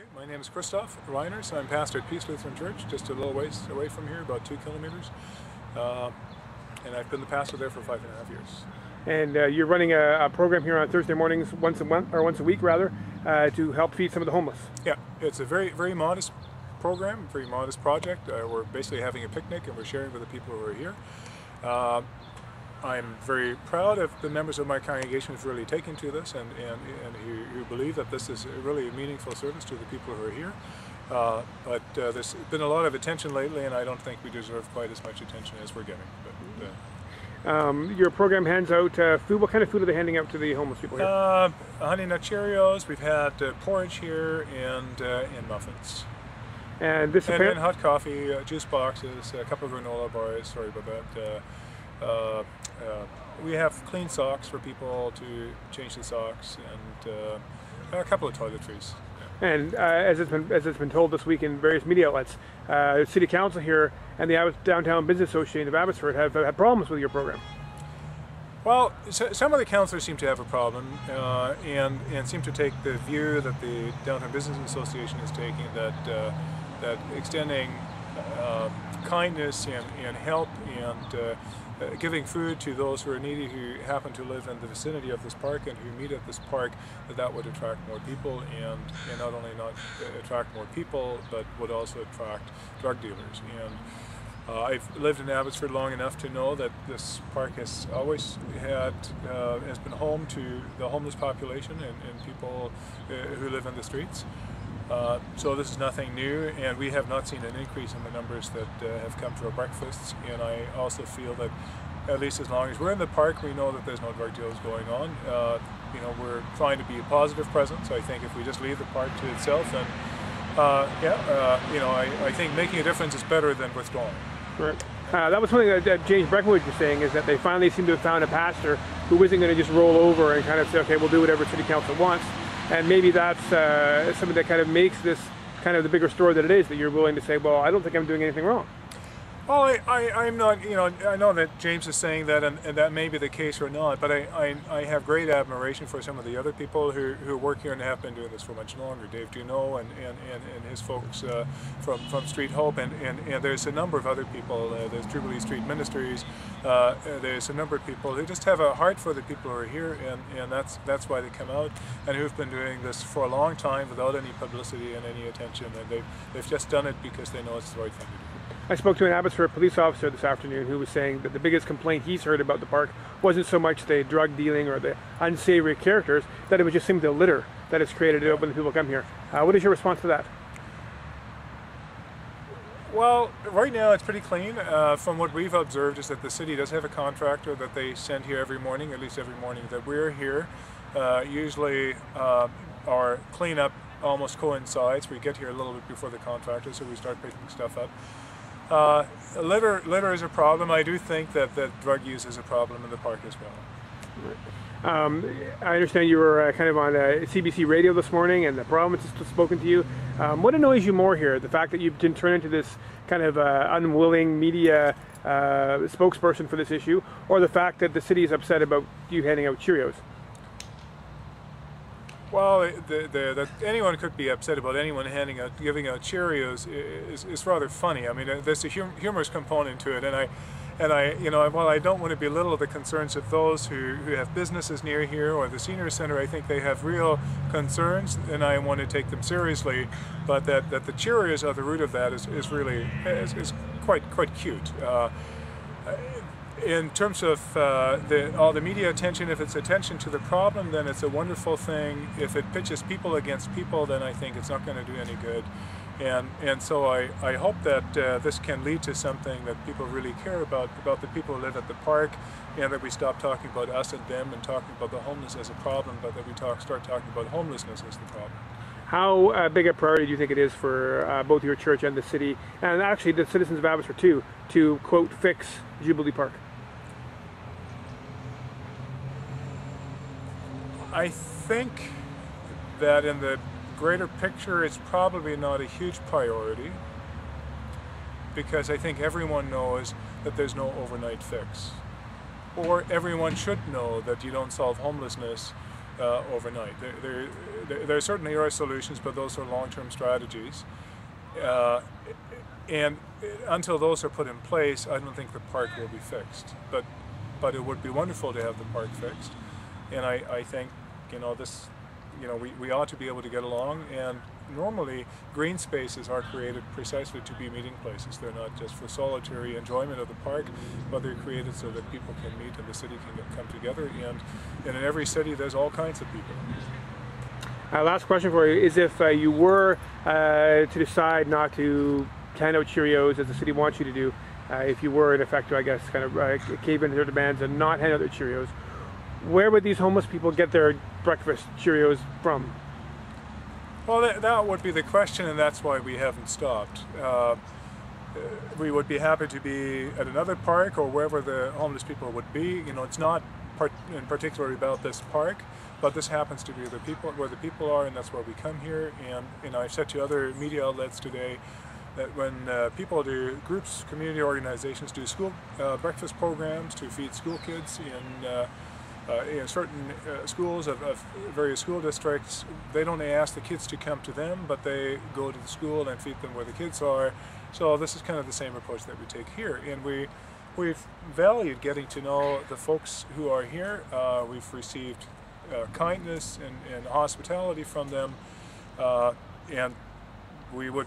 Okay, my name is Christoph Reiners. I'm pastor at Peace Lutheran Church, just a little ways away from here, about 2 kilometers. And I've been the pastor there for 5.5 years. And you're running a program here on Thursday mornings, once a week rather, to help feed some of the homeless. Yeah, it's a very modest program, very modest project. We're basically having a picnic and we're sharing with the people who are here. I'm very proud of the members of my congregation who've really taken to this and who believe that this is really a meaningful service to the people who are here. But there's been a lot of attention lately, and I don't think we deserve quite as much attention as we're getting. Your program hands out food. What kind of food are they handing out to the homeless people here? Honey Nut Cheerios. We've had porridge here and muffins. And this and hot coffee, juice boxes, a couple of granola bars. Sorry about that. We have clean socks for people to change the socks, and a couple of toiletries. And as it's been told this week in various media outlets, City Council here and the Downtown Business Association of Abbotsford have had problems with your program. Well, some of the councillors seem to have a problem, and seem to take the view that the Downtown Business Association is taking, that extending kindness and help and giving food to those who are needy, who happen to live in the vicinity of this park and who meet at this park, that would attract more people, and not only not attract more people, but would also attract drug dealers. And I've lived in Abbotsford long enough to know that this park has always has been home to the homeless population and people who live in the streets. So this is nothing new, and we have not seen an increase in the numbers that have come to our breakfasts. And I also feel that, at least as long as we're in the park, we know that there's no drug deals going on. We're trying to be a positive presence. I think if we just leave the park to itself, then I think making a difference is better than withdrawing. Right. That was something that James Breckenwood was saying, is that they finally seem to have found a pastor who isn't going to just roll over and kind of say, okay, we'll do whatever City Council wants. And maybe that's something that kind of makes this kind of the bigger story that it is, that you're willing to say, well, I don't think I'm doing anything wrong. Well, I'm not, I know that James is saying that, and that may be the case or not, but I have great admiration for some of the other people who work here and have been doing this for much longer. Dave Duneau and his folks from Street Hope, and there's a number of other people. There's Jubilee Street Ministries. There's a number of people who just have a heart for the people who are here, and that's why they come out, and who've been doing this for a long time without any publicity and any attention, and they've just done it because they know it's the right thing to do. I spoke to an Abbotsford police officer this afternoon who was saying that the biggest complaint he's heard about the park wasn't so much the drug dealing or the unsavory characters, that it was just simply the litter that is created when the people come here. What is your response to that? Well, right now it's pretty clean. From what we've observed is that the city does have a contractor that they send here every morning, at least every morning that we're here. Usually our cleanup almost coincides. We get here a little bit before the contractor, so we start picking stuff up. Litter is a problem. I do think that drug use is a problem in the park as well. I understand you were kind of on CBC radio this morning, and the province has spoken to you. What annoys you more here? The fact that you didn't turn into this kind of unwilling media spokesperson for this issue, or the fact that the city is upset about you handing out Cheerios? Well, that anyone could be upset about anyone giving out Cheerios is rather funny. I mean, there's a humorous component to it, and while I don't want to belittle the concerns of those who have businesses near here or the senior center, I think they have real concerns, and I want to take them seriously. But that the Cheerios are the root of that is really quite cute. In terms of all the media attention, if it's attention to the problem, then it's a wonderful thing. If it pitches people against people, then I think it's not going to do any good. And so I hope that this can lead to something that people really care about the people who live at the park, and that we stop talking about us and them and talking about the homeless as a problem, but that we start talking about homelessness as the problem. How big a priority do you think it is for both your church and the city, and actually the citizens of Abbotsford too, to, quote, fix Jubilee Park? I think that in the greater picture it's probably not a huge priority, because I think everyone knows that there's no overnight fix. Or everyone should know that you don't solve homelessness overnight. there certainly are solutions, but those are long-term strategies. And until those are put in place, I don't think the park will be fixed. But it would be wonderful to have the park fixed. And I think, we ought to be able to get along. And normally, green spaces are created precisely to be meeting places. They're not just for solitary enjoyment of the park, but they're created so that people can meet and the city can come together. And in every city, there's all kinds of people. Last question for you is, if you were to decide not to hand out Cheerios as the city wants you to do, if you were in effect to, I guess, kind of cave into their demands and not hand out their Cheerios, where would these homeless people get their breakfast Cheerios from? Well, that would be the question, and that's why we haven't stopped. We would be happy to be at another park or wherever the homeless people would be. It's not in particular about this park, but this happens to be where the people are, and that's why we come here. And I've said to other media outlets today that when people do, groups, community organizations do school breakfast programs to feed school kids in certain schools of various school districts, they don't ask the kids to come to them, but they go to the school and feed them where the kids are. So this is kind of the same approach that we take here. And we've valued getting to know the folks who are here. We've received kindness and hospitality from them, and we would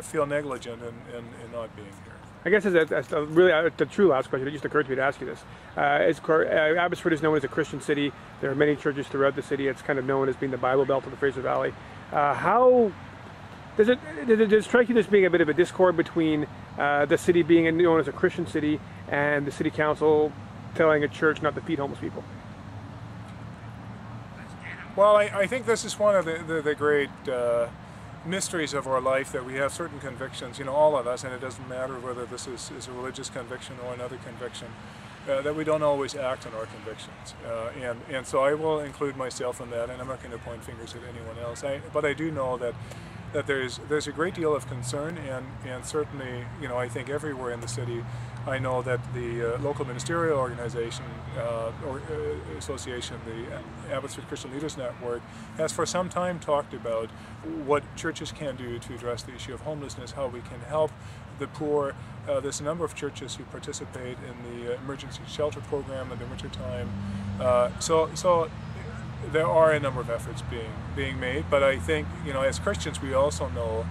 feel negligent in not being here. I guess that's really the true last question. It just occurred to me to ask you this. Abbotsford is known as a Christian city. There are many churches throughout the city. It's kind of known as being the Bible Belt of the Fraser Valley. How does it strike you as being a bit of a discord between the city being known as a Christian city and the city council telling a church not to feed homeless people? Well, I think this is one of the great mysteries of our life, that we have certain convictions, all of us, and it doesn't matter whether this is a religious conviction or another conviction, that we don't always act on our convictions. And so I will include myself in that, and I'm not going to point fingers at anyone else. But I do know that there's a great deal of concern, and certainly, I think everywhere in the city, I know that the local ministerial organization or association, the Abbotsford Christian Leaders Network, has for some time talked about what churches can do to address the issue of homelessness, how we can help the poor. There's a number of churches who participate in the emergency shelter program in the wintertime. So there are a number of efforts being made, but I think, as Christians, we also know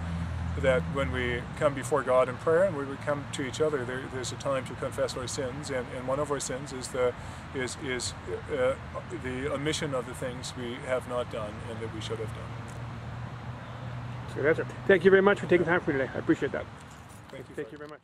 that when we come before God in prayer and we come to each other, there's a time to confess our sins, and one of our sins is the omission of the things we have not done and that we should have done. That's a good answer. Thank you very much for taking time for me today. I appreciate that. Thank you. Thank you very much.